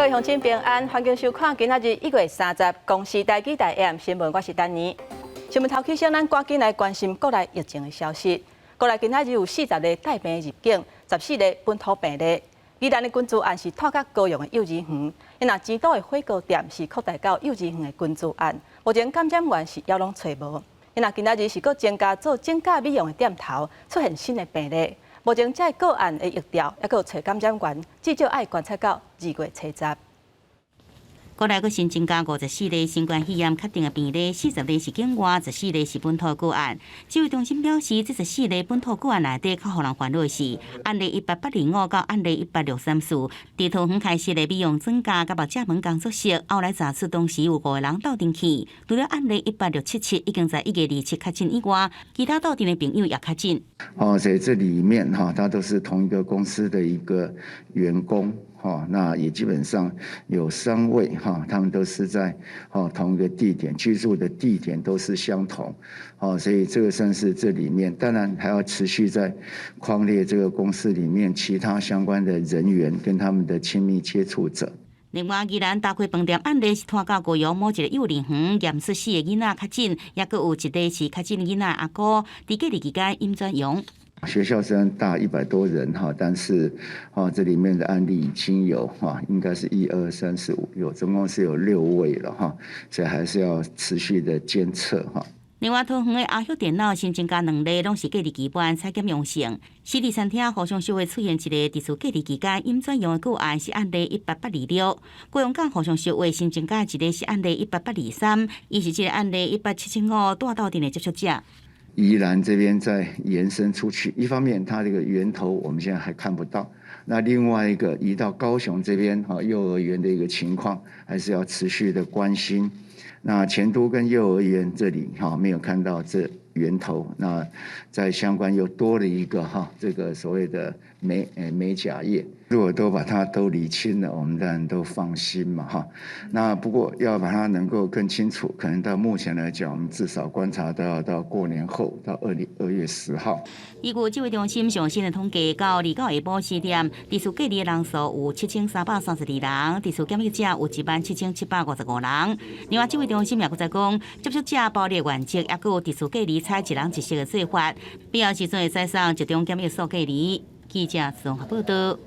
各位乡亲平安，欢迎收看今仔日1月30公视台记台 AM 新闻，我是丹妮。新闻头起先，咱赶紧来关心国内疫情的消息。国内今仔日有40例带病入境，14例本土病例。宜兰的群聚案是拖到高雄的幼儿园，因那前岛的火锅店是扩大到幼儿园的群聚案。目前感染源是还拢找无。因那今仔日是搁增加做整甲美容的店头出现新的病例。目前这个案的疫调还搁有找感染源，至少爱观察到2月初10。国内阁新增加54例新冠肺炎确定的病例，40例是境外，14例是本土个案。指挥中心表示，这14例本土个案内底较互人烦恼的是案例18805到案例18634，伫桃园开设的美容专家甲目遮门工作室，后来查出当时有5个人斗阵去。除了案例18677已经在1月27确诊以外，其他斗阵的朋友也确诊。在这里面他都是同一个公司的一个员工。那也基本上有3位他们都是在同一个地点居住的地点都是相同，所以这个算是这里面，当然还要持续在匡列这个公司里面其他相关的人员跟他们的亲密接触者。另外，宜兰大开饭店案例是拖到高雄某一个幼儿园验出4个囡仔确诊，也阁有1例是确诊囡仔阿姑，伫隔离期间阴转阳。学校虽然大100多人但是这里面的案例已经有应该是1、2、3、4、5，总共是有6位了所以还是要持续的监测另外，桃园的阿旭电脑新增加2例，拢是隔离期间采检阳性。西第三天互相社会出现一个伫厝隔离期间阴转阳的个案是案例18826。高雄港互相社会新增加一例是案例18823，伊是这个案例18775大斗阵的接触者。宜兰这边再延伸出去，一方面它这个源头我们现在还看不到，那另外一个移到高雄这边幼儿园的一个情况，还是要持续的关心。那前都跟幼儿园这里没有看到这源头，那在相关又多了一个这个所谓的美甲业，如果都把它都理清了，我们当然都放心嘛那不过要把它能够更清楚，可能到目前来讲，我们至少观察到过年后到2月10号。依据指挥中心上新的统计，到29下晡4点，伫厝隔离的人数有7332人，伫厝检疫者有17755人。另外，指挥中心也搁再讲，接触者包列原则，也搁有伫厝隔离采1人1室的做法，必要时阵会再送集中检疫所隔离。记者综合报道。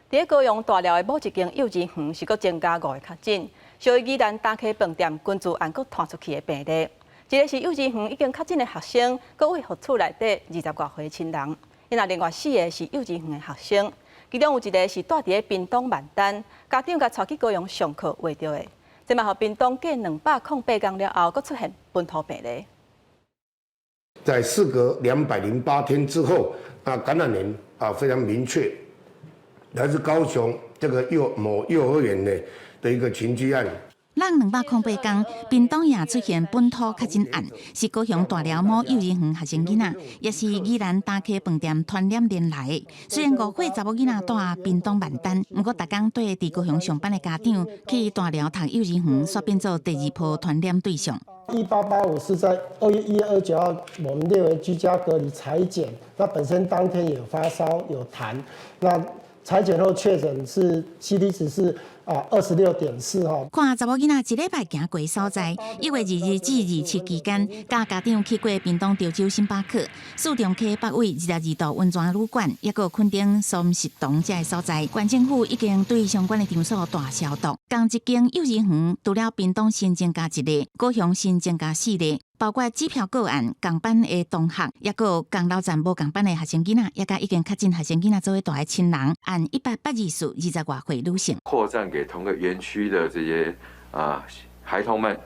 伫高雄大寮的某一间幼儿园是搁增加5个确诊，属于宜兰大溪饭店群聚案搁传出去的病例。一个是幼儿园已经确诊的学生，搁为学厝内底20多岁的亲人。因另外4个是幼儿园的学生，其中有1个是住伫屏东万丹，家长甲带去高雄上课画到的。这嘛，互屏东过208天了后，搁出现本土病例。在事隔208天之后，感染源非常明确，来自高雄这个某幼儿园的一个群聚案。咱208天，屏东也出现本土确诊案，是高雄大寮某幼儿园学生囡仔，也是宜兰大溪饭店传染链来的。虽然5岁查某囡仔住屏东万丹，不过逐工对伫高雄上班的家长去大寮读幼儿园，煞变做第2波传染对象。1885是在2月1月29号，我们列为居家隔离采检，那本身当天有发烧有痰，那采检后确诊是 CT 值是26.4看查某囡仔1礼拜行过所在，1月2日至27期间，甲家长去过屏东潮州星巴克、树中溪北纬22度温泉旅馆，也有垦丁松石洞这个所在。县政府已经对相关的场所大消毒。同一间幼儿园，除了屏东新增加1例，高雄新增加4例。包括机票个案、共班的同学，也有公路站无共班的学生囡仔，也甲已经确诊学生囡仔作为大的亲人，按182数20多岁女性。扩散给同个园区的这些孩童们，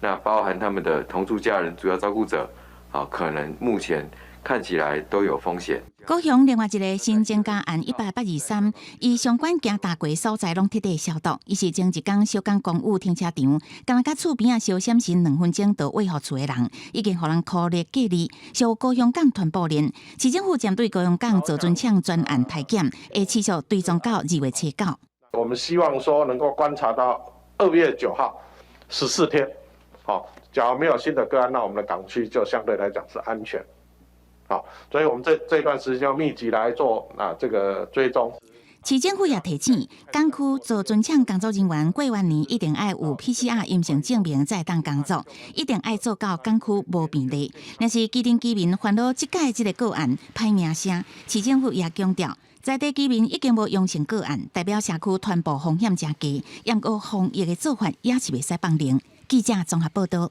那包含他们的同住家人、主要照顾者，可能目前看起来都有风险。高雄另外一个新增加案18823，伊相关行大过所在拢彻底消毒。伊是前一天小港公务停车场，刚甲厝边小闪神2分钟就喂互厝的人，已经互人扣列隔离，属高雄港团部链。市政府针对高雄港做准抢专案台检，会持续追踪到2月初9。我们希望说能够观察到2月9号14天，假如没有新的个案，那我们的港区就相对来讲是安全。所以我们这段时间要密集来做这个追踪。市政府也提醒，港区做尊抢工作人员过完年一定要有 PCR 阴性证明才当工作，一定要做到港区无便利。若是基层居民烦恼即届即个个案歹名声，市政府也强调，在地居民已经无阳性个案，代表社区传播风险真低，不过防疫的做法也是袂使放零。记者综合报道。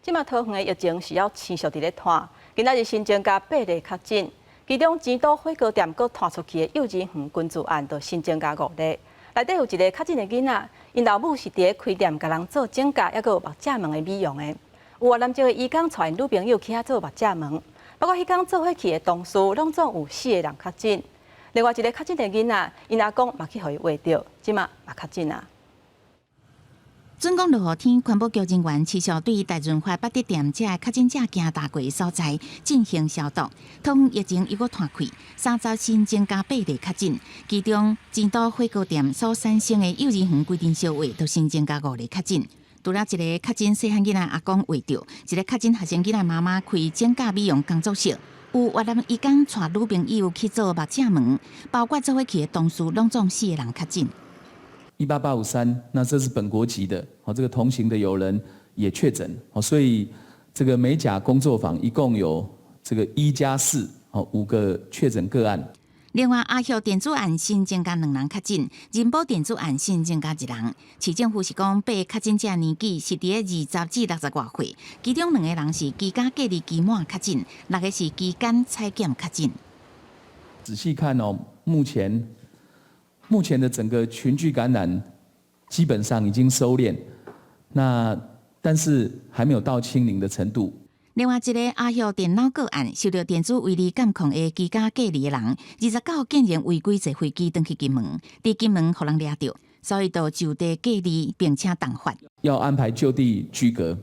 即马桃园的疫情是要持续伫咧拖，今仔日新增加8例确诊。其中，钱都火锅店搁拖出去的幼稚园群聚案，就新增加5例。内底有一个确诊的囡仔，因老母是伫咧开店，甲人做整甲，抑搁有目镜门的美容的。有越南籍的医工带因女朋友去遐做目镜门，不过迄天做伙去的同事，拢总有4个人确诊。另外一个确诊的囡仔，因阿公嘛去互伊画着，即马嘛确诊啊。准讲落雨天，环保局人员持续对大润发百货店这确诊者行大过的所在进行消毒。桃园疫情又搁拖开，30新增加8例确诊，其中钱都火锅店所产生的幼儿园规定小话，都新增加5例确诊。除了一个确诊细汉囡仔阿公画着，一个确诊学生囡仔妈妈开整甲美容工作室，有越南医工带女朋友去做目镜门，包括做伙去的同事，拢总4个人确诊。18853，那这是本国籍的，这个同行的友人也确诊，所以这个美甲工作坊一共有这个1+4，5个确诊个案。另外，阿孝电子案新增加2人确诊，仁宝电子案新增加1人。市政府是讲，8确诊者年纪是伫20至60外岁，其中2个人是居家隔离期满确诊，6个是居间采检确诊。仔细看哦，目前的整个群聚感染基本上已经收敛，但是还没有到清零的程度。另外一个阿孝电脑个案，受到电子围篱监控的居家隔离的人，29竟然违规坐飞机登去金门，伫金门互人抓到，所以就地隔离并且挡发。要安排就地居隔，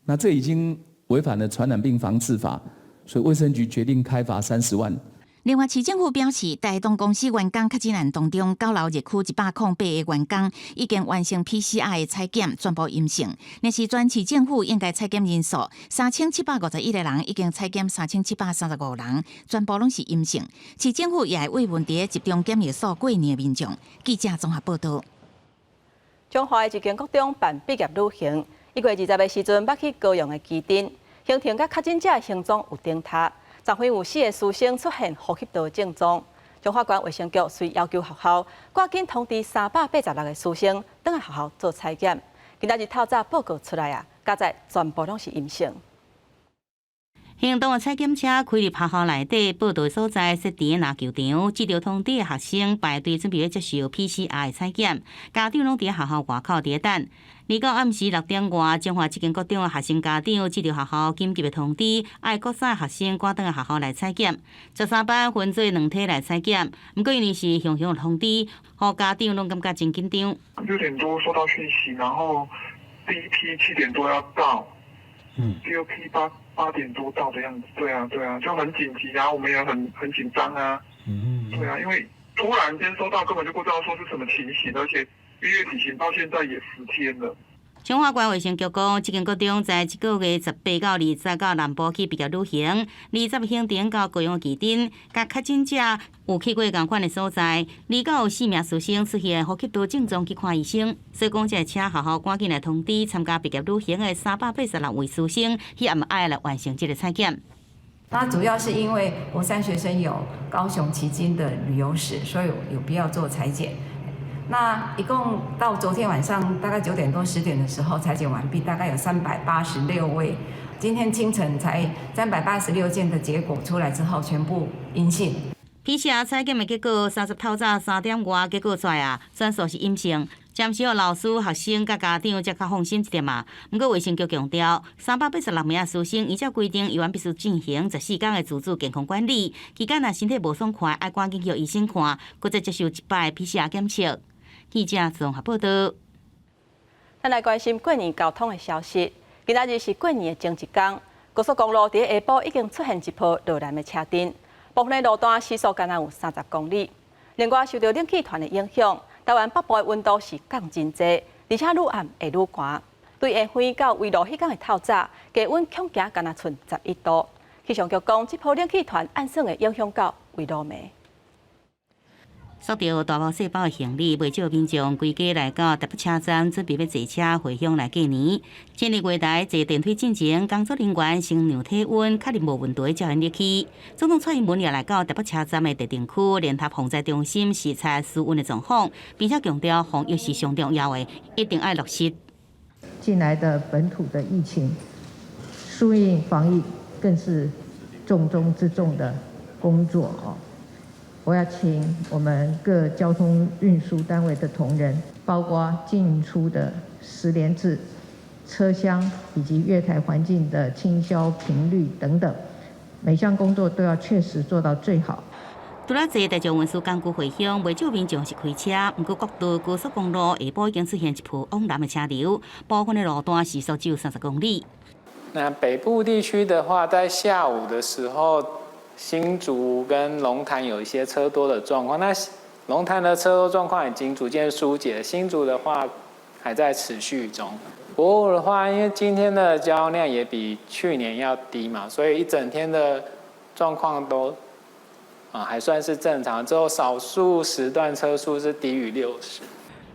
那这已经违反了传染病防治法，所以卫生局决定开罚30万。另外，市政府表示，台东公司员工确诊案当中，9楼热区108个员工已经完成 PCR 的采检，全部阴性。那时全市政府应该采检人数3751个人，已经采检3735人，全部拢是阴性。市政府也会慰问伫集中检疫所过年的民众。记者综合报道。中华的一间国中办毕业旅行，1月20日的时阵，捌去高雄的基丁，行程甲确诊者的行踪有顶塔。昨昏有4个师生出现呼吸道症状，中华县卫生局遂要求学校赶紧通知386个师生返来学校做采检。今仔日透早报告出来啊，加在全部拢是阴性。行动的采检车开入学校内底，报道所在设伫篮球场，接到通知的学生排队准备要接受 PCR 的采检，家长拢伫学校外口伫等。而到暗时6点外，中华这间国中的学生家长接到学校紧急的通知，爱国三学生赶倒来学校来采检。13班分做2梯来采检，不过因为是雄雄的通知，互家长拢感觉真紧张。6点多收到讯息，然后第一批7点多要到，第二批8点多到的样子。对啊，就很紧急啊，我们也很紧张啊。对啊，因为突然间收到，根本就不知道说是什么情形，而且1月底前到现在也10天了。中华县卫生局讲，这间国中在这个月18到20到南部去毕业旅行，20行程到高雄基丁，甲确诊者有去过同款的所在，2到有4名师生出现呼吸道症状去看医生，所以讲这车学校赶紧来通知参加毕业旅行的386位师生，去暗爱来完成这个采检。那主要是因为国3学生有高雄旗津的旅游史，所以有必要做采检。那一共到昨天晚上大概9点多10点的时候采检完毕，大概有386位。今天清晨才386件的结果出来之后，全部阴性。PCR 采检的结果，30透早3点外结果出来啊，全数是阴性。暂时老师、学生甲家长才较放心一点嘛。不过卫生局强调，386名师生依照规定，依然必须进行14天的自主健康管理。期间若身体无爽快，爱赶紧叫医生看，或者接受1摆 PCR 检测。记者综合报道。咱来关心过年交通的消息。今仔日是过年的前一天，高速公路伫下晡已经出现一波落难的车阵，部分的路段时速敢若有30公里。另外，受到冷气团的影响，台湾北部的温度是降真济，而且愈暗会愈寒。对下昏到围路迄天的透早，低温恐惊敢若剩11度。气象局讲，这波冷气团暗算会影响到围路暝。塑到大包小包的行李，未少民众归家来到台北车站，准备要坐车回乡来过年。前日月台坐电梯进前，工作人员先量体温，确认无问题，才行入去。总统蔡英文也来到台北车站的特定区联合防灾中心视察施温的状况，并且强调防疫是上重要的，一定要落实。近来的本土的疫情，疏运防疫更是重中之重的工作哦。我要请我们各交通运输单位的同仁，包括进出的实联制、车厢以及月台环境的清消频率等等，每项工作都要确实做到最好。除了这台中运输工具回乡，未少民众是开车，不过各道高速公路下晡已经出现一波往南的车流，部分的路段时速只有30公里。那北部地区的话，在下午的时候，新竹跟龙潭有一些车多的状况。那龙潭的车多状况已经逐渐疏解，新竹的话还在持续中。博物的话，因为今天的交通量也比去年要低嘛，所以一整天的状况都还算是正常。只有少数时段车速是低于60。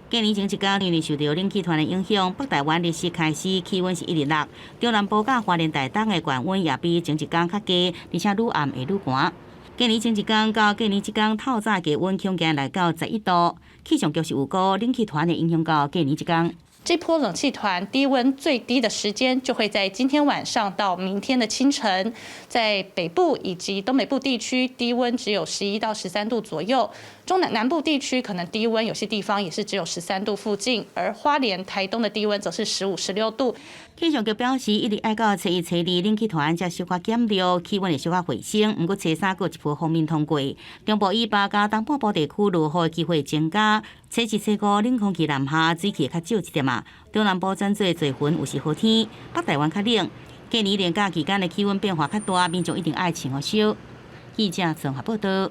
过年前一天，因为受到冷气团的影响，北台湾日时开始气温是106，中南部甲花莲台东的高温也比前一天较低，而且愈暗会愈寒。过年前一天到过年这天透早低温恐惊来到11度，气象局是预估冷气团的影响到过年这天。这波冷气团低温最低的时间就会在今天晚上到明天的清晨，在北部以及东北部地区低温只有11到13度左右，中南部地区可能低温有些地方也是只有13度附近，而花莲、台东的低温则是15、16度。气象局表示，一直爱到初一、初二冷气团才小可减弱，气温会小可回升。不过初三有一波锋面通过，中部以北加东半部地区落雨的机会增加。初一、初五冷空气南下，水汽较少一点啊。中南部转做多云，有时好天。北台湾较冷，过年连假期间的气温变化较大，民众一定爱穿好少。记者综合报道。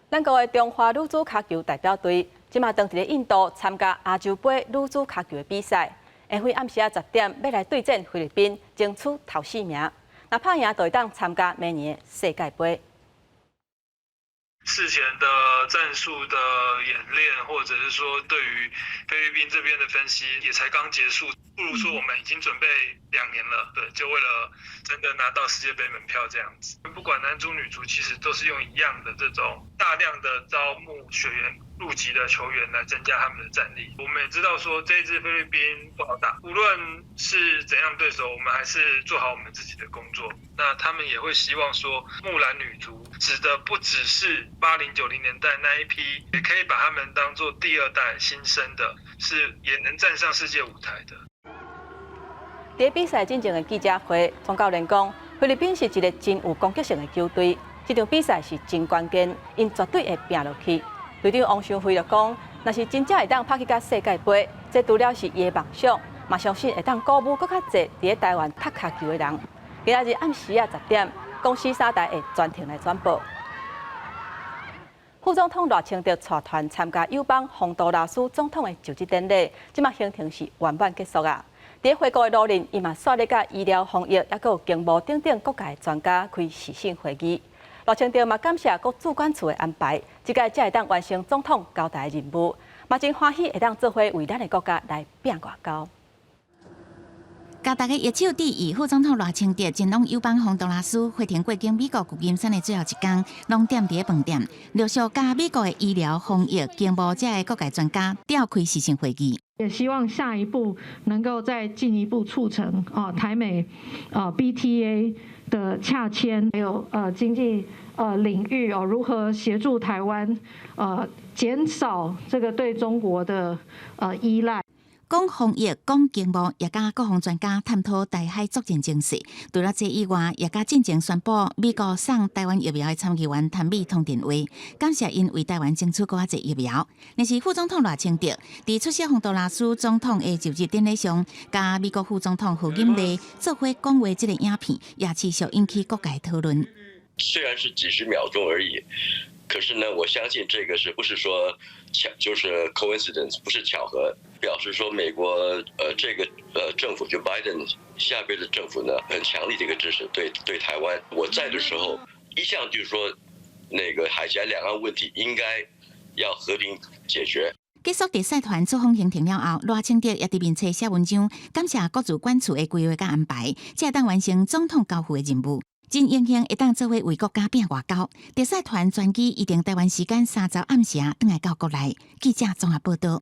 咱国的中华女子脚球代表队，今嘛登伫咧印度参加亚洲杯女子脚球的比赛。下回暗时10点要来对战菲律宾，争取头4名。那拍赢就会当参加明年的世界杯。事前的战术的演练，或者是说对于菲律宾这边的分析，也才刚结束。不如说我们已经准备2年了，对，就为了真的拿到世界杯门票这样子。不管男足女足，其实都是用一样的这种大量的招募学员入籍的球员来增加他们的战力。我们也知道说这一支菲律宾不好打，无论是怎样对手，我们还是做好我们自己的工作。那他们也会希望说，木兰女足指的不只是80、90年代那一批，也可以把他们当作第2代新生的，是也能站上世界舞台的。在比赛进前的记者会，总教练讲，菲律宾是一个真有攻击性的球队，这场比赛是真关键，因绝对会拼落去。队长王尚辉就讲，若是真正会当拍去到世界杯，这除了是伊的梦想，嘛相信会当鼓舞更较侪伫台湾踢脚球的人。今仔日暗时10点，公司3台会专程来转播。副总统赖清德带团参加友邦洪都拉斯总统的就职典礼，即马行程是圆满结束啊。伫回国的路人，伊嘛率咧甲医疗、防疫，也有经贸等等各界专家开视讯会议。赖清德嘛感谢各主管处的安排，即届才会当完成总统交代的任务，嘛真欢喜会当做伙为咱的国家来拼外交。甲大家一手致意，副总统赖清德前往友邦洪都拉斯，会停过境美国旧金山的最后一天，拢点伫饭店，陆续甲美国的医疗、防疫、经贸这的各界专家召开视讯会议。也希望下一步能够再进一步促成台美BTA 的洽签，还有经济领域如何协助台湾减少这个对中国的依赖。讲防疫、讲经贸，也甲各方专家探讨台海作战情势。除了这以外，也甲进前宣布美国送台湾疫苗的参议员谭美通电话，感谢因为台湾争取更较侪疫苗。但是副总统赖清德伫出席洪都拉斯总统的就职典礼上，甲美国副总统贺锦丽做伙讲话，这个影片也持续引起各界讨论。虽然是几十秒钟而已。可是呢，我相信这个是不是说就是 coincidence， 不是巧合，表示说美国这个政府就 Biden 下边的政府呢很强力的一个支持对台湾。我在的时候，一向就是说那个海峡两岸问题应该要和平解决。结束第赛团出访行程了后，赖清德也伫面册写文章，感谢各自管处的规划甲安排，才会当完成总统交付的任务。真荣幸会当做伙为国家拼外交。第赛团专机预定台湾时间3周暗时转来到国内。记者综合报道。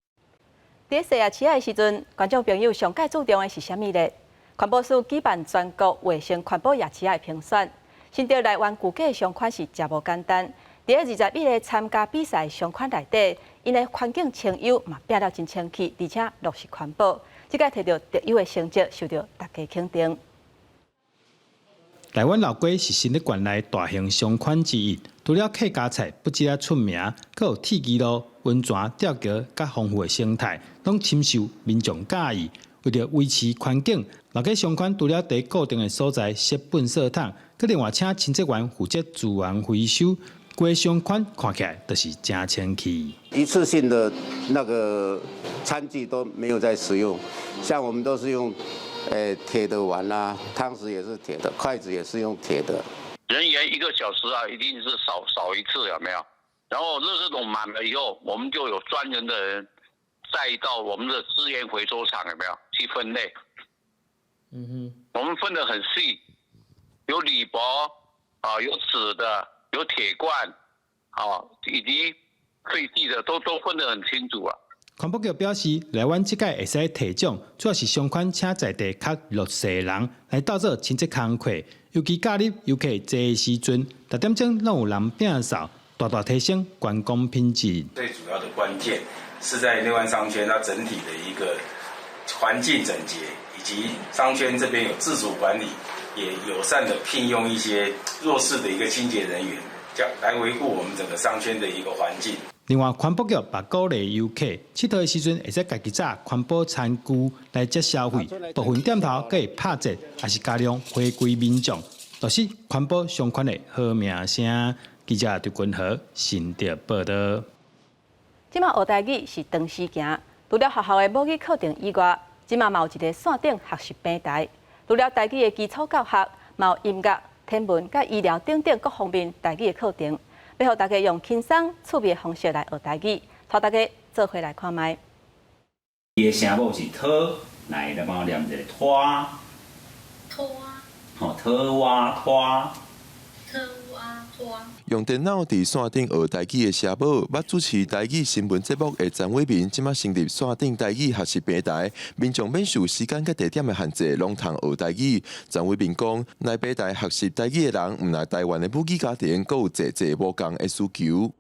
伫世亚市的时阵，观众朋友上界注重的是啥物呢？环保署举办全国卫生环保夜市的评选，新竹来源具价商款是真无简单。伫21个参加比赛商款内底，因的环境清幽嘛拼了真清气，而且落实环保，即个摕到特优的成绩，受到大家肯定。台湾老龟是新竹县内大型商款之一，除了客家菜不只出名，阁有铁基路、温泉、吊桥，甲丰富的生态，拢深受民众喜意。为了维持环境，老龟商款除了伫固定的所在设粪扫桶，佮另外请清洁员负责资源回收。龟商款看起来就是真清气。一次性的那个餐具都没有在使用，像我们都是用。铁的碗啦，汤匙也是铁的，筷子也是用铁的。人员1个小时啊，一定是少一次，有没有？然后垃圾桶满了以后，我们就有专人的人再到我们的资源回收厂，有没有去分类？我们分得很细，有铝箔啊，有纸的，有铁罐啊，以及废弃的都分得很清楚啊。环保局表示，来阮即届会使提奖，主要是商款请在地较弱势的人来到做清洁工课，尤其假日游客济的时阵，6点钟拢有人摒扫，大大提升观光品质。最主要的关键是在内湾商圈它整体的一个环境整洁，以及商圈这边有自主管理，也友善的聘用一些弱势的一个清洁人员，来维护我们整个商圈的一个环境。另外，环保局也鼓励游客佚佗的时阵，会使家己炸环保餐具来接消费。部分店头可以拍折，也是加量回归民众，落实环保商款的好名声。记者刘君和新竹报道。即马学台语是长时行，除了学校的母语课程以外，即马嘛有一个线顶学习平台。除了台语的基础教学，嘛有音乐、天文、甲医疗等等各方面台语的课程。要让大家用轻松趣味的方式来学台语，带大家做伙来看卖。伊的声母是拖，来帮我念一个拖，吼拖哇拖。用电脑伫线顶学台语的社宝，捌主持台语新闻节目的张伟民，即马成立线顶台语学习平台，民众免受时间甲地点的限制，拢通学台语。张伟民讲，来平台学习台语的人，毋来台湾的母语家庭，阁有济无共的需求。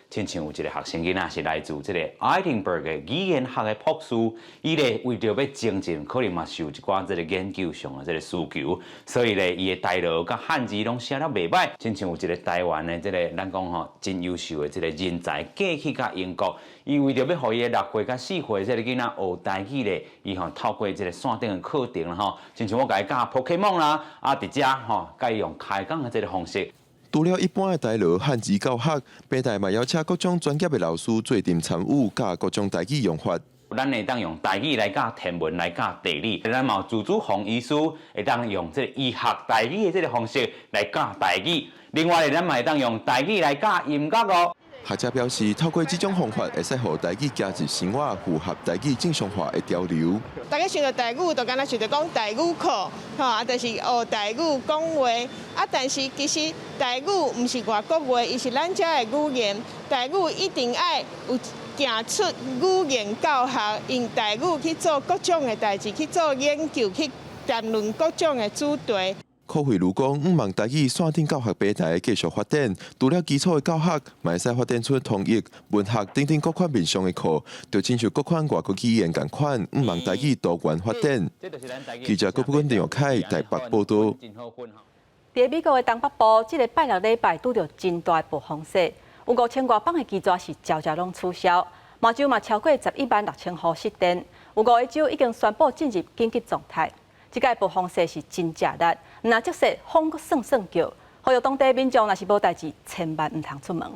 亲像有一个学生囡仔是来自这个爱丁堡的语言学的博士，伊咧为着要精进，可能嘛受一寡这个研究上的这个需求，所以咧伊的台语甲汉字拢写了袂歹。亲像有一个台湾的这个咱讲吼真优秀的这个人才嫁去甲英国，伊为着要互伊的6岁甲4岁这个囡仔学台语咧，伊吼透过这个线顶的课程啦吼，亲像我甲伊教 Pokemon 啦，伫遮吼甲伊用开讲的这个方式。除了一般的台语汉字教学，平台嘛邀请各种专业的老师做阵参与，教各种台语用法。咱会当用台语来教天文，来教地理。咱嘛有自主防医师会当用这个医学台语的这个方式来教台语。另外，咱嘛会当用台语来教音乐哦。学者表示，透过这种方法，会使让台语加入生活，符合台语正常化的潮流。大家想到台语，就敢若想着讲台语课，吼，就是学台语讲话。但是其实台语毋是外国话，伊是咱遮的语言。台语一定爱有行出语言教学，用台语去做各种的代志，去做研究，去谈论各种的主题。柯慧如讲，毋望台语线顶教学平台继续发展，除了基础的教学，嘛会使发展出通译、文学等等各款面向的课，就亲像各款外国语言共款，毋望台语多元发展。记者郭不君、郑永凯台北报道。在美国的东北部，这个拜六礼拜拄到真大暴风雪，有5000多磅的机抓是朝朝拢取消，麻州嘛超过116000户失电，有5个州已经宣布进入紧急状态。这届暴风雪是真正力，若即雪风阁算叫，呼吁当地民众若是无代志，千万唔通出门。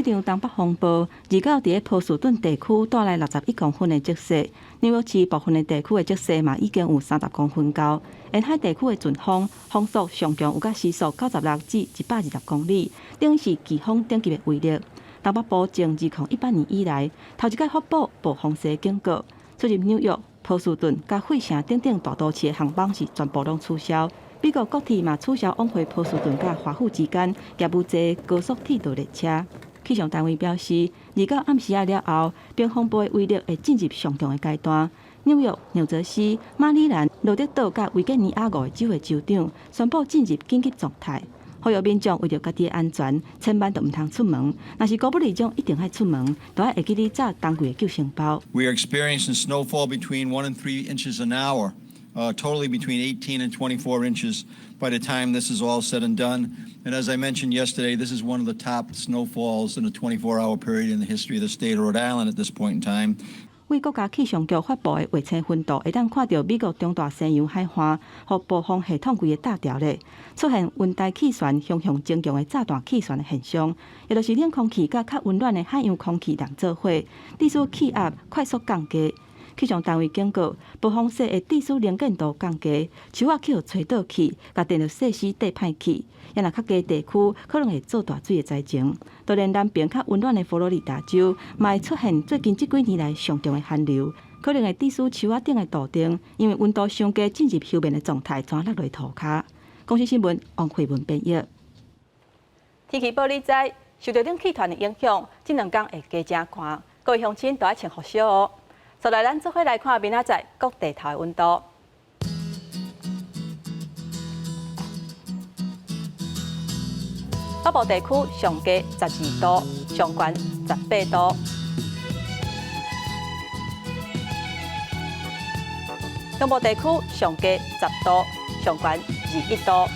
这场东北风暴，预告伫波士顿地区带来61公分的积雪，纽约市部分的地区的积雪嘛已经有30公分高。沿海地区的阵风，风速上强有甲时速96至120公里，等于是飓风等级的威力。东北部从2018年以来，头一届发布暴风雪警告，出入纽约、波士顿、甲费城等等大都市的航班是全部拢取消。美国各地嘛取消往回波士顿甲华府之间业务坐高速铁道列车。气象单位表示，而到暗时了后，冰风暴的威力会进入上强的阶段。纽约、纽泽西、马里兰、罗德岛甲维吉尼亚五个州的州长宣布进入紧急状态。呼吁民众为着家己的安全，千万都唔通出门。若是高不离种，一定爱出门，都要会记哩扎当季的救生包。We are experiencing snowfall between 1 and 3 inches an hour, totally between 18 and 24 inches by the time this is all said and done. And as I mentioned yesterday, this is one of the top snowfalls in a 24-hour period in the history of the state of Rhode Island at this point in time. 为国家气象局发布的卫星温度，会当看到美国中大西洋海岸和暴风系统规个大条咧，出现温带气旋向增强的炸弹气旋的现象，也就是冷空气甲较温暖的海洋空气连做伙，地势气压快速降低。气象单位警告，暴风雪的地势能见度降低，树仔去互吹倒去，甲电着设施地歹去，也若较低地区可能会做大水的灾情。就连南边较温暖的佛罗里达州，嘛会出现最近这几年来上重的寒流，可能会致使树仔顶的杜丁因为温度上低进入休眠的状态，全落落涂骹。公司新闻王慧文编译。天气报你知，受到冷气团的影响，这2天会加真寒，各位乡亲都要穿雨袖哦。接来，咱做伙来看明仔载各地头的温度。北部地区上低12度，上悬18度；中部地区上低10度，上悬21度；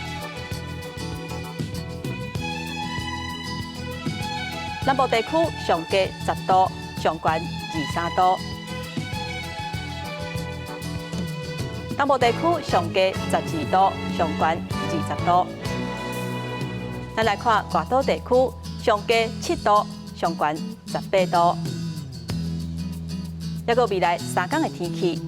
南部地区上低10度，上悬23度。东部地区上低12度，上悬20度。咱来看外岛地区，上低7度，上悬18度。还有未来3天的天气。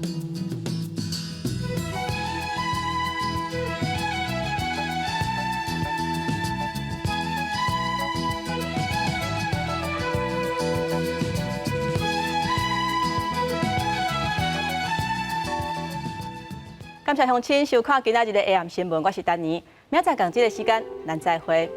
感谢乡亲收看今仔日的 AM 新闻，我是丹妮。明仔载同这个时间，咱再会。